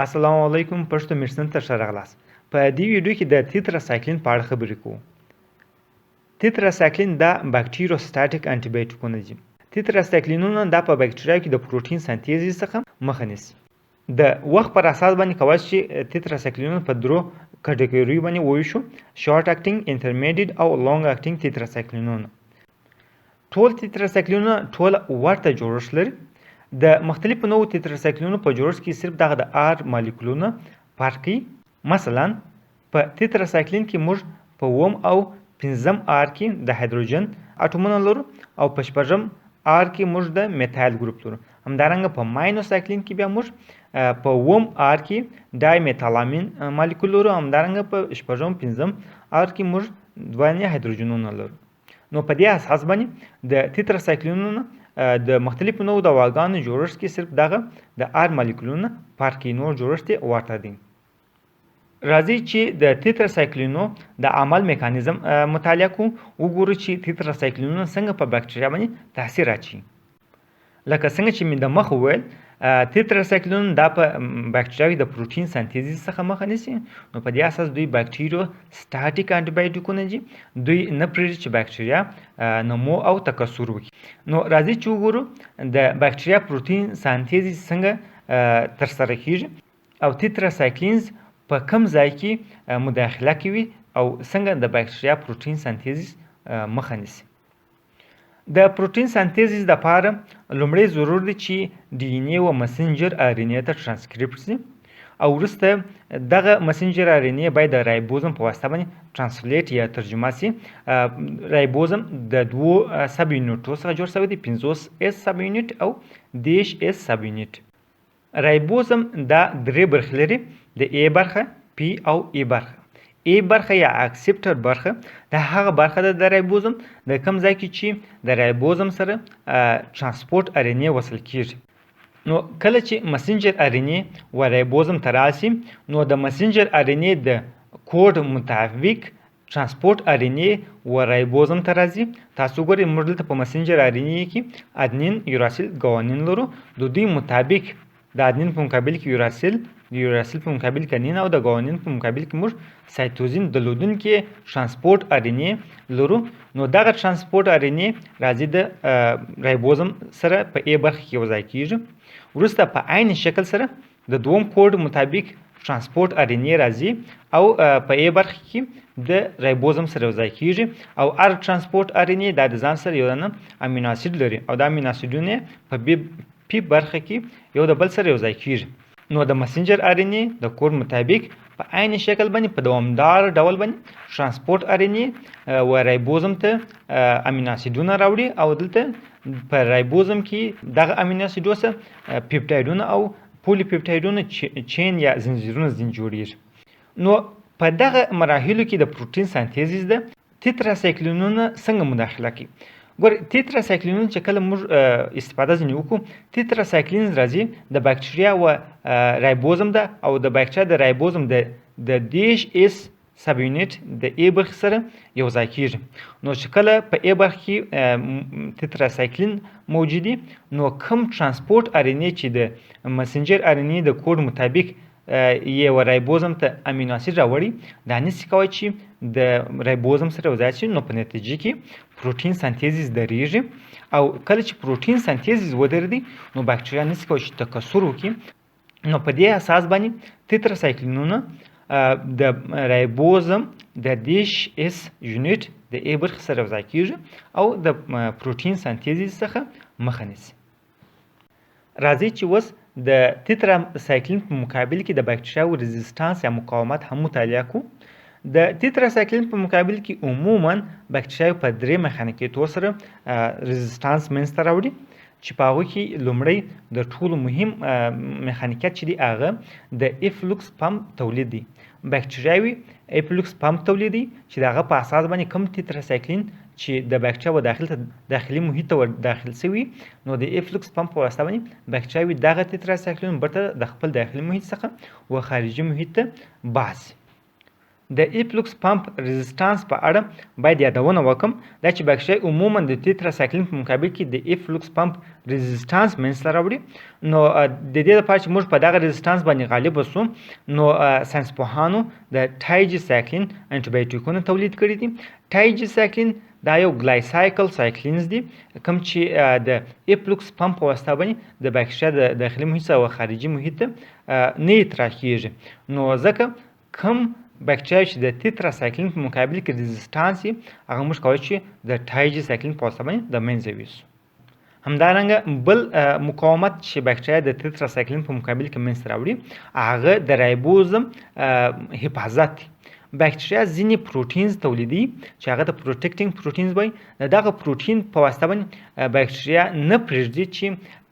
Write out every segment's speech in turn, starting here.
السلام علیکم پښتو میرسن ته ښه راغلاست. په دې ویډیو کې د تیتراسایکلین په اړه خبرې کوو. تیتراسایکلین دا باکټریوستاتیک انټي بایوټیکونه دي. تیتراسایکلینونه دا په باکټریاو کې د پروتین سنتیز څخه مخه نیسي. د وخت پر اساس باندې کولی شي تیتراسایکلینونه په درو کټګوریو باندې وویشو: شارټ اکټینګ، انټرمیډیټ او لانګ اکټینګ تیتراسایکلینونه. ټول تیتراسایکلینونه ټول ورته جوړښت لري. د مختلفو نوعو تیتراسایکلینونو په جوړښت کې صرف دغه د آر مالیکولونه فرق کوي. مثلا په تیتراسایکلین کې موږ په 1 او 5 آر کې د هایدروجن اټومونه لرو او په 6 آر کې موږ د میتایل ګروپ لرو. همدارنګه په ماینوسایکلین کې بیا موږ په 1 آر کې ډای میتالامین مالیکول لرو. همدارنګه په 5 آر کې موږ دوه هایدروجنونه لرو. نو په دې اساس باندې د تیتراسایکلینونو د مختلفو نوعو دواګانو جوړښت کې صرف دغه د آر مالیکولونه فرق کوي، نور جوړښت یې ورته دی. راځئ چې د تیتراسایکلینو د عمل میکانیزم مطالعه کوو. وګورو چې تیتراسایکلینونه څنګه په باکټریا باندې تاثیر اچوي. لکه څنګه چې مې د مخ وویل، تیتراسایکلینونه دا په باکټریاوي د پروتین سنتیز څخه مخه نیسي. نو په دې اساس دوی باکټریوستاتیک انټي بایوټیکونه دي. دوی نه پرېږدي چې باکټریا نمو او تکثر وکړي. نو راځئ چې وګورو د باکټریا پروتین سنتیز څنګه ترسره کیږي او تیتراسایکلینز په کوم ځای کې مداخله کوي او څنګه د باکټریا پروتین سنتیز مخه نیسي. د پروتین سنتیز لپاره لومړی ضرور دی چې ډي ان اے و مسنجر ار ان اے ته ترانسکریپټ شي او وروسته دغه مسنجر ار ان اے باید د رایبوزم په واسطه باندې ترانسلیټ یا ترجمه شي. رایبوزم د دوو سب یونټو څخه جوړ شوی دی: 50 اس سب یونټ او 10 اس سب یونټ. رایبوزم دا درې برخې لري: د ای برخه، پی او ای برخه. ای برخه یا اکسپټر برخه د هغه برخه ده د رایبوزم د کوم ځای کې چې د رایبوزم سره ترانسپورت ار ان اے وصل کیږي. نو کله چې مسنجر ار ان اے و رایبوزم ته راشي، نو د مسنجر ار ان اے د کوډ مطابق ترانسپورت ار ان اے و رایبوزم ته راځي. تاسو ګورئ موږ دلته په مسنجر ار ان اے کې ادنین، یوراسیل، ګوانین لرو. د دوی مطابق د ادنین په مقابل کې یوراسیل، د یوراسیل په مقابل کې انین او د ګوانین په مقابل کې موږ سایتوزین درلودونکي ترانسپورت ار ان اے لرو. نو دغه ترانسپورت ار ان اے راځي د رایبوزم سره په ای برخه کې یوځای کیږي. وروسته په عین شکل سره د دوم کوډ مطابق ترانسپورت ار ان اے راځي او په ای برخه کې د رایبوزم سره یوځای کیږي او ار ترانسپورت ار ان اے د ځان سره یو امینو اسید لري او د امینو اسیدونه په پی برخه کې یو د بل سره یوځای کیږي. نو د مسنجر ار ان اے د کوډ مطابق په عین شکل باندې په دوامدار ډول باندې ترانسپورت ار ان اے و رایبوزم ته امینو اسیدونه راوړي او دلته په رایبوزم کې دغه امینو اسیدو سره پیپټایډونه او پولی پیپټایډونه چین یا زنجیرونه جوړیږي. نو په دغه مراحلو کې د پروتین سنتیز د تیتراسایکلینونه څنګه مداخله کوي. ګور، تیتراسایکلینونه چې کله موږ استفاده ځینې وکړو، تیتراسایکلینز راځي د باکټریا و رایبوزم ده او د باکټریا د رایبوزم د 10 اس سب یونټ د ای برخې سره یوځای کیږي. نو چې کله په ای برخه کې تیتراسایکلین موجودي، نو کوم ترانسپورت ار ان اے چې د مسنجر ار ان اے د کوډ مطابق یو رایبوزم ته امینو اسید راوړي، دا نشي کولی چې د رایبوزم سره یوځای شي. نو په نتیجه کې پروتین سنتیز درېږي او کله چې پروتین سنتیز ودرېږي، نو باکټریا نشي کولی چې تکثر وکړي. نو په دې اساس باندې تیتراسایکلینونه د رایبوزم د 10 اس یونټ د ای برخې سره یوځای کیږي او د پروتین سنتیز څخه مخه نیسي. راځئ چې اوس د تیتراسایکلین په مقابل کې د باکټریاو ريزिस्ټانس یا مقاومت هم مطالعه کوو. د تیتراسایکلین په مقابل کې عموما باکټریاوي په درې میخانیکیتو سره ريزिस्ټانس منځته راوړي، چې په هغه کې لومړی د ټولو مهم میخانیکیت چې دی هغه د افلوکس پمپ تولید دی. باکټریاوي افلوکس پمپ تولیدي چې دغه په اساس باندې کوم تیتراسایکلین چې د باکټریا و داخلي محیط ته داخل شوی، نو د افلوکس پمپ په واسطه باندې باکټریاوي دغه تیتراسایکلین بیرته د خپل داخلي محیط څخه و خارجي محیط ته باسي. د ایفلوکس پمپ ريزिस्ټانس په اړه باید یادونه وکم دا چې بکټریا عموما د تیتراسایکلین په مقابل کې د ایفلوکس پمپ ريزिस्ټانس منځته راوړي نو د دې لپاره چې موږ په دغه ريزिस्ټانس باندې غالب وسو نو ساينسپوهانو د ټایجیسایکلین انټي بایوټیکونه تولید کړي دي ټایجیسایکلین دا یو ګلایسایکل سایکلینز دي کوم چې د ایفلوکس پمپ په واسطه باندې د بکټریا د داخلي محیط او خارجي محیط نه اطراح کیږي نو ځکه کوم بکټریا چې د تیتراسایکلین په مقابل کې ريزिस्ټانس یې هغه موږ کولی چې د ټایجیسایکلین په واسطه باندې د منځه یوسو همدارنګه بل مقاومت چې بکټریا د تیتراسایکلین په مقابل کې منځته راوړي هغه د رایبوزم حفاظت دی بکټریا ځینې پروټینز تولیدي چې هغه د پروټیکټینګ پروټینز وایي دغه پروټین په واسطه باندې بکټریا نه پرېږدي چې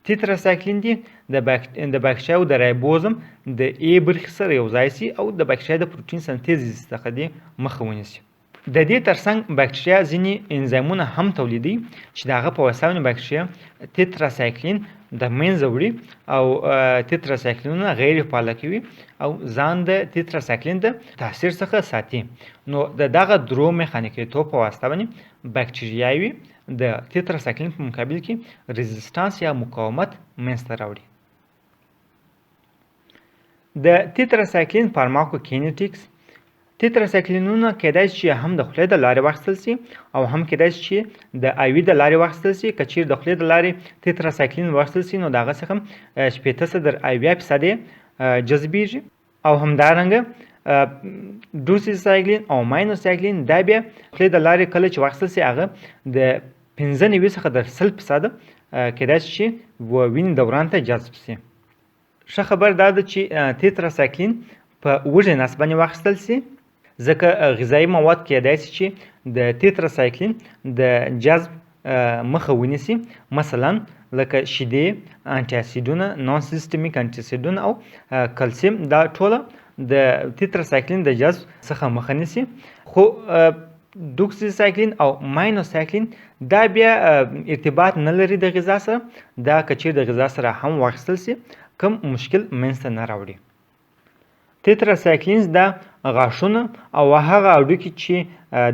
تیتراسایکلین دی د بکټریا او د رایبوزم د ای برخې سره یو ځای شي او د بکټریا د پروټین سنتیز څخه دی مخه ونیسي د دې ترڅنګ بکټریا ځینې انزایمونه هم تولیدي چې دغه په واسطه باندې بکټریا تیتراسایکلین د منځه وړي او تیتراسایکلینونه غیر فعال کوي او ځان د تیتراسایکلین د تاثیر څخه ساتي نو دغه درو میخانیکیتوب په واسطه باندې بکټریاوي د تیتراسایکلین په مقابل کې ريزिस्ټانس یا مقاومت منځته راوړي د تیتراسایکلین فارماکوکینیټکس تیتراسایکلینونه کېدای شي هم د خولې د لارې واخیستل شي او هم کېدای شي د آیوي د لارې واخیستل شي که چیرې د خولې د لارې تیتراسایکلین واخیستل شي نو د هغه څخه 80% جذبیږي او همدارنګه ډوسیسایکلین او ماینوسایکلین دا بیا خولې د لارې کله چې واخیستل شي هغه د 95 څخه د 100% کېدای شي وینې دوران ته جذب شي ښه خبر دا ده چې تیتراسایکلین په وږي نس باندې واخیستل شي ځکه غذایي مواد کېدای شي چې د تیتراسایکلین د جذب مخه ونیسي مثلا لکه شیدې انټي اسیډونه نون سیستمیک انټي اسیډونه او کلسیم دا ټوله د تیتراسایکلین د جذب څخه مخه نیسي خو ډوکسیسایکلین او ماینوسایکلین دا بیا ارتباط نه لري د غذا سره دا که چیرې د غذا سره هم واخیستل شي کوم مشکل منځته نه راوړي تیتراسایکلینز دا غاښونه او هغه هډوکي چې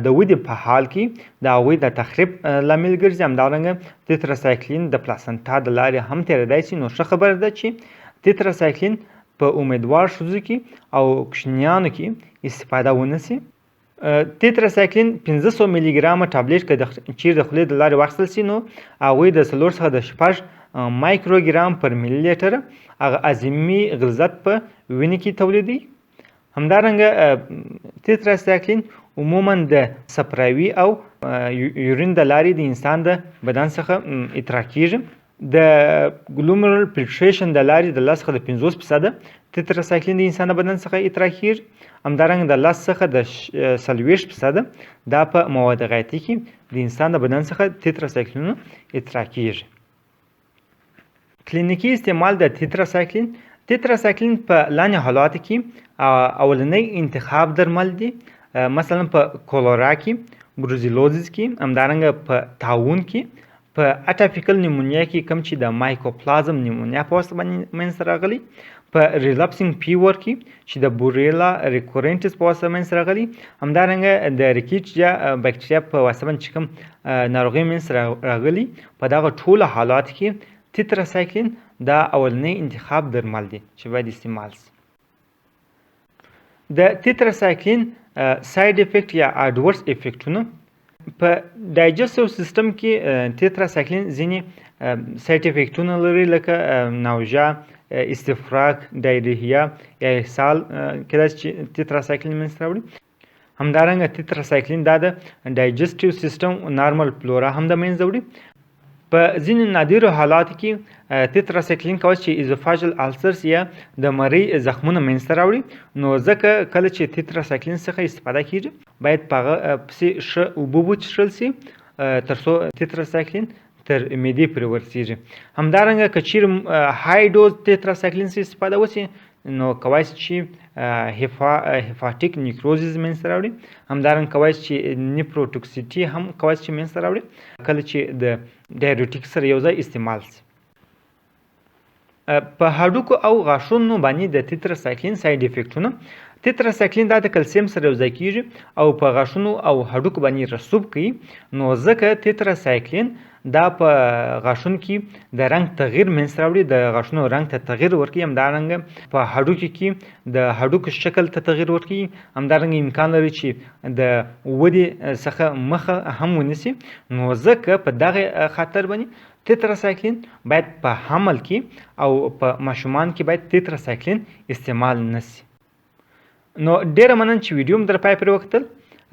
د ودې په حال کې د هغوی د تخریب لامل ګرځي همدارنګه تیتراسایکلین د پلاسنټا د لارې هم تېرېدای شي نو ښه خبره ده چې تیتراسایکلین په امیدوار ښځو کې او کوچنیانو کې استفاده ونه شي تیتراسایکلین 500 ملي ګرامه ټابلیټ که چیرې د خولې د لارې واخیستل شي نو هغوی د 4 څخه د 6 مایکروګرام پر ملي لیټر هغه اعظمي غلظت په وینې کې تولیدي همدارنګه تیتراسایکلین عموما د صفراوي او یورین د لارې د انسان د بدن څخه اطراح کیږي د ګلومرل فلټریشن د لارې د 10 څخه د 50% تیتراسایکلین د انسان د بدن څخه اطراح کیږي همدارنګه د 10 څخه د 40% دا په مواد غایطي کې د انسان د بدن څخه تیتراسایکلین اطراح کیږي کلینیکي استعمال د تیتراسایکلین په لاندې حالاتو کې اولنی انتخاب درمل دي مثلا په کولرا کې بروزیلوزیس کې همدارنګه په طاعون کې په اټاپیکل نیمونیا کې کوم چې د مایکوپلازم نیمونیا په واسطه باندې منځته راغلی په ریلپسینګ فیور کې چې د بوریلا ریکورنټس په واسطه منځته راغلی همدارنګه د ریکیټیا بکټریا په واسطه باندې چې کوم ناروغي منځته راغلی په دغه ټولو حالاتو کې تیتراسایکلین دا اولنی انتخاب درمل دي چې باید استعمال شي د تیتراسایکلین ساید افیکټ یا اډورس افیکټونه په ډایجسټیو سیستم کې تیتراسایکلین ځینې ساید افیکټونه لري لکه ناوژه استفراغ ډایریا یا اسهال کله چې تیتراسایکلین منځته راوړي همدارنګه تیتراسایکلین دا د ډایجسټیو سیستم نارمل فلورا هم د منځه وړي په ځینې نادرو حالاتو کې تیتراسایکلین کولی چې ایزوفاژل السرز یا د مرۍ زخمونه منځته راوړي نو ځکه کله چې تیتراسایکلین څخه استفاده کیږي باید په هغه پسې ښه اوبه وڅښل شي تر څو تیتراسایکلین تر معدې پورې ورسیږي همدارنګه که چیرې های ډوز تیتراسایکلین څخه استفاده وشي نو کولی شي چې هیپاټیک نیکروزیز منځته راوړي همدارنګه کولی شي چې نیفروټوکسیټي هم کولی شي منځته راوړي کله چې د ډایورټیک سره یو ځای استعمال شي په هډوکو او غاښونو باندې د تیتراسایکلین ساید افیکټونه. تیتراسایکلین دا د کلسیم سره یوځای کیږي او په غاښونو او هډوکو باندې رسوب کوي. نو ځکه تیتراسایکلین دا په غاښونو کې د رنګ تغییر منځته راوړي، د غاښونو رنګ ته تغییر ورکوي. همدارنګه په هډوکو کې د هډوکو شکل ته تغییر ورکوي. همدارنګه امکان لري چې د ودې څخه مخه هم ونیسي. نو ځکه په دغه خاطر باندې تیتراسایکلین باید په حمل کې او په ماشومان کې باید تیتراسایکلین استعمال نشي. نو ډیره مننه چې ویډیو مې در پای پورې وکتل.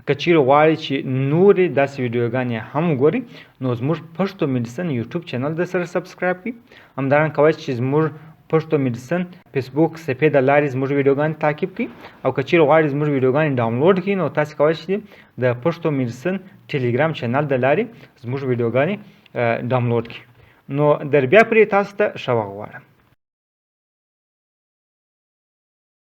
که چیرې غواړئ چې نورې داسې ویډیوګانې هم وګورئ نو زموږ پښتو میډیسن یوټیوب چینل د سره سبسکرایب کړئ. همدارنګه کولی چې زموږ پښتو میډیسن فیسبوک صفحې د لارې زموږ ویډیوګانې تعقیب کړئ. او که چیرې غواړئ زموږ ویډیوګانې ډاونلوډ کړئ نو تاسې کولی شئ د پښتو میډیسن ټیلیګرام چینل د لارې زموږ ویډیوګانې ډاونلوډ کړئ. نو در بیا پرې تاسو ته ښه وخت غواړم.